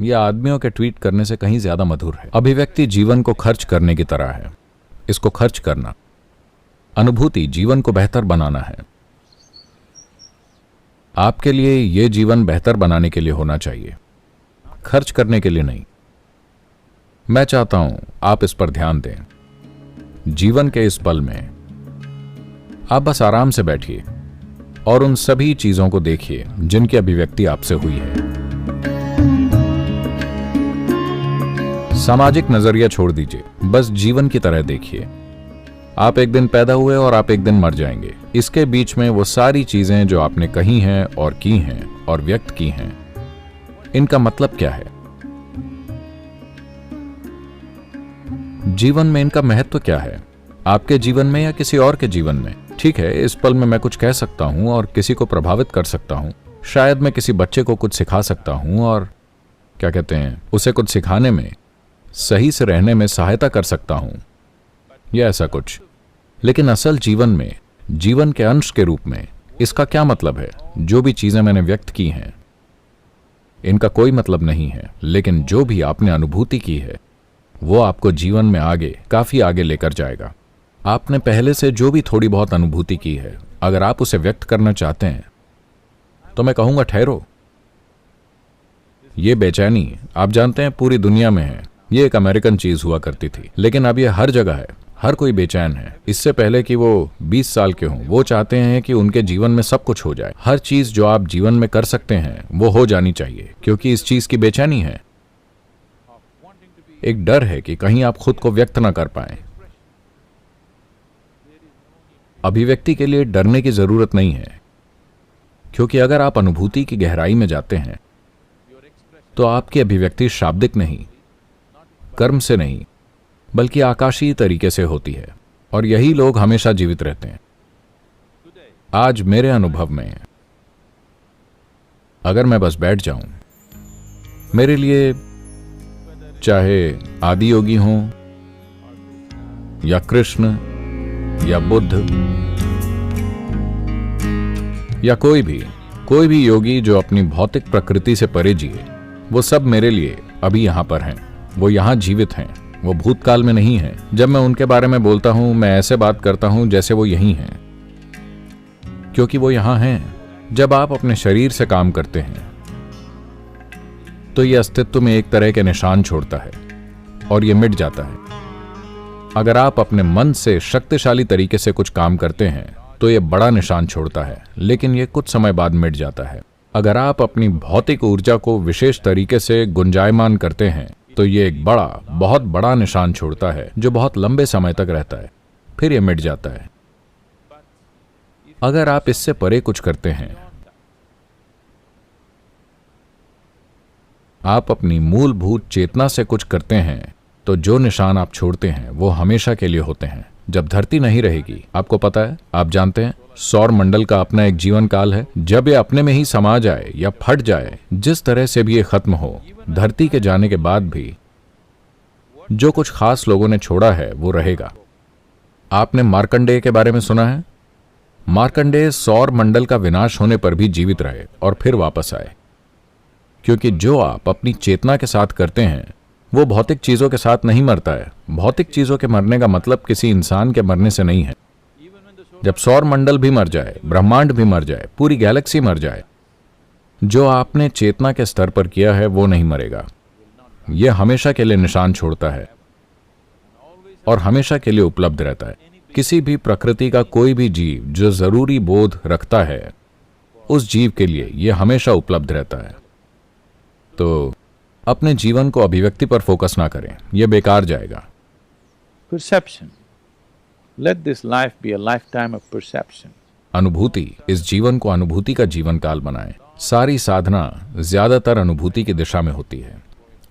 यह आदमियों के ट्वीट करने से कहीं ज्यादा मधुर है। अभिव्यक्ति जीवन को खर्च करने की तरह है। इसको खर्च करना, अनुभूति जीवन को बेहतर बनाना है। आपके लिए यह जीवन बेहतर बनाने के लिए होना चाहिए, खर्च करने के लिए नहीं। मैं चाहता हूं आप इस पर ध्यान दें। जीवन के इस पल में आप बस आराम से बैठिए और उन सभी चीजों को देखिए जिनकी अभिव्यक्ति आपसे हुई है। सामाजिक नजरिया छोड़ दीजिए, बस जीवन की तरह देखिए। आप एक दिन पैदा हुए और आप एक दिन मर जाएंगे। इसके बीच में वो सारी चीजें जो आपने कही हैं और की हैं और व्यक्त की हैं, इनका मतलब क्या है? जीवन में इनका महत्व क्या है? आपके जीवन में या किसी और के जीवन में? ठीक है, इस पल में मैं कुछ कह सकता हूं और किसी को प्रभावित कर सकता हूं। शायद मैं किसी बच्चे को कुछ सिखा सकता हूं और क्या कहते हैं, उसे कुछ सिखाने में, सही से रहने में सहायता कर सकता हूं या ऐसा कुछ। लेकिन असल जीवन में, जीवन के अंश के रूप में इसका क्या मतलब है? जो भी चीजें मैंने व्यक्त की हैं, इनका कोई मतलब नहीं है। लेकिन जो भी आपने अनुभूति की है वो आपको जीवन में आगे, काफी आगे लेकर जाएगा। आपने पहले से जो भी थोड़ी बहुत अनुभूति की है, अगर आप उसे व्यक्त करना चाहते हैं तो मैं कहूंगा ठहरो। ये बेचैनी आप जानते हैं पूरी दुनिया में है। ये एक अमेरिकन चीज हुआ करती थी, लेकिन अब ये हर जगह है। हर कोई बेचैन है। इससे पहले कि वो 20 साल के हों, वो चाहते हैं कि उनके जीवन में सब कुछ हो जाए। हर चीज जो आप जीवन में कर सकते हैं वो हो जानी चाहिए, क्योंकि इस चीज की बेचैनी है। एक डर है कि कहीं आप खुद को व्यक्त ना कर पाएं। अभिव्यक्ति के लिए डरने की जरूरत नहीं है, क्योंकि अगर आप अनुभूति की गहराई में जाते हैं तो आपकी अभिव्यक्ति शाब्दिक नहीं, कर्म से नहीं, बल्कि आकाशीय तरीके से होती है। और यही लोग हमेशा जीवित रहते हैं। आज मेरे अनुभव में अगर मैं बस बैठ जाऊं, मेरे लिए चाहे आदि योगी हों या कृष्ण या बुद्ध या कोई भी योगी जो अपनी भौतिक प्रकृति से परे जिए, वो सब मेरे लिए अभी यहां पर हैं। वो यहां जीवित हैं, वो भूतकाल में नहीं हैं। जब मैं उनके बारे में बोलता हूं, मैं ऐसे बात करता हूं जैसे वो यहीं हैं, क्योंकि वो यहां हैं। जब आप अपने शरीर से काम करते हैं तो ये अस्तित्व में एक तरह के निशान छोड़ता है और ये मिट जाता है। अगर आप अपने मन से शक्तिशाली तरीके से कुछ काम करते हैं तो ये बड़ा निशान छोड़ता है, लेकिन ये कुछ समय बाद मिट जाता है। अगर आप अपनी भौतिक ऊर्जा को विशेष तरीके से गुंजायमान करते हैं तो ये एक बड़ा, बहुत बड़ा निशान छोड़ता है जो बहुत लंबे समय तक रहता है, फिर ये मिट जाता है। अगर आप इससे परे कुछ करते हैं, आप अपनी मूलभूत चेतना से कुछ करते हैं, तो जो निशान आप छोड़ते हैं वो हमेशा के लिए होते हैं। जब धरती नहीं रहेगी, आपको पता है, आप जानते हैं, सौर मंडल का अपना एक जीवन काल है। जब ये अपने में ही समा जाए या फट जाए, जिस तरह से भी ये खत्म हो, धरती के जाने के बाद भी जो कुछ खास लोगों ने छोड़ा है वो रहेगा। आपने मार्कंडेय के बारे में सुना है? मार्कंडेय सौर मंडल का विनाश होने पर भी जीवित रहे और फिर वापस आए, क्योंकि जो आप अपनी चेतना के साथ करते हैं वो भौतिक चीजों के साथ नहीं मरता है। भौतिक चीजों के मरने का मतलब किसी इंसान के मरने से नहीं है। जब सौर मंडल भी मर जाए, ब्रह्मांड भी मर जाए, पूरी गैलेक्सी मर जाए, जो आपने चेतना के स्तर पर किया है वो नहीं मरेगा। यह हमेशा के लिए निशान छोड़ता है और हमेशा के लिए उपलब्ध रहता है। किसी भी प्रकृति का कोई भी जीव जो जरूरी बोध रखता है, उस जीव के लिए यह हमेशा उपलब्ध रहता है। तो अपने जीवन को अभिव्यक्ति पर फोकस ना करें, यह बेकार जाएगा। Perception. Let this life be a lifetime of perception. अनुभूति, इस जीवन को अनुभूति का जीवन काल बनाएं। सारी साधना ज्यादातर अनुभूति की दिशा में होती है।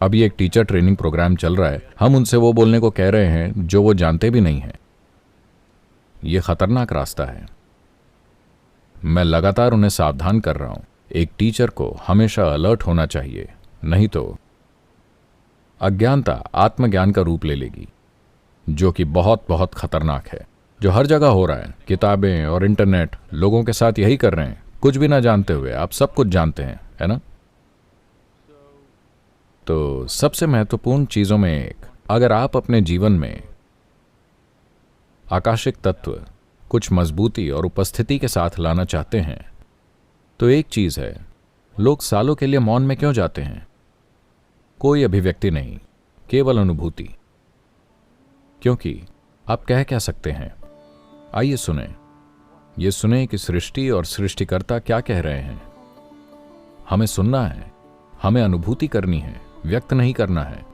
अभी एक टीचर ट्रेनिंग प्रोग्राम चल रहा है। हम उनसे वो बोलने को कह रहे हैं जो वो जानते भी नहीं है। ये खतरनाक रास्ता है। मैं लगातार उन्हें सावधान कर रहा हूं। एक टीचर को हमेशा अलर्ट होना चाहिए, नहीं तो अज्ञानता आत्मज्ञान का रूप ले लेगी, जो कि बहुत बहुत खतरनाक है, जो हर जगह हो रहा है। किताबें और इंटरनेट लोगों के साथ यही कर रहे हैं, कुछ भी ना जानते हुए। आप सब कुछ जानते हैं, है ना? तो सबसे महत्वपूर्ण चीजों में एक, अगर आप अपने जीवन में आकाशिक तत्व कुछ मजबूती और उपस्थिति के साथ लाना चाहते हैं, तो एक चीज है, लोग सालों के लिए मौन में क्यों जाते हैं? कोई अभिव्यक्ति नहीं, केवल अनुभूति। क्योंकि आप कह क्या सकते हैं? आइए सुने, ये सुने कि सृष्टि और सृष्टिकर्ता क्या कह रहे हैं। हमें सुनना है, हमें अनुभूति करनी है, व्यक्त नहीं करना है।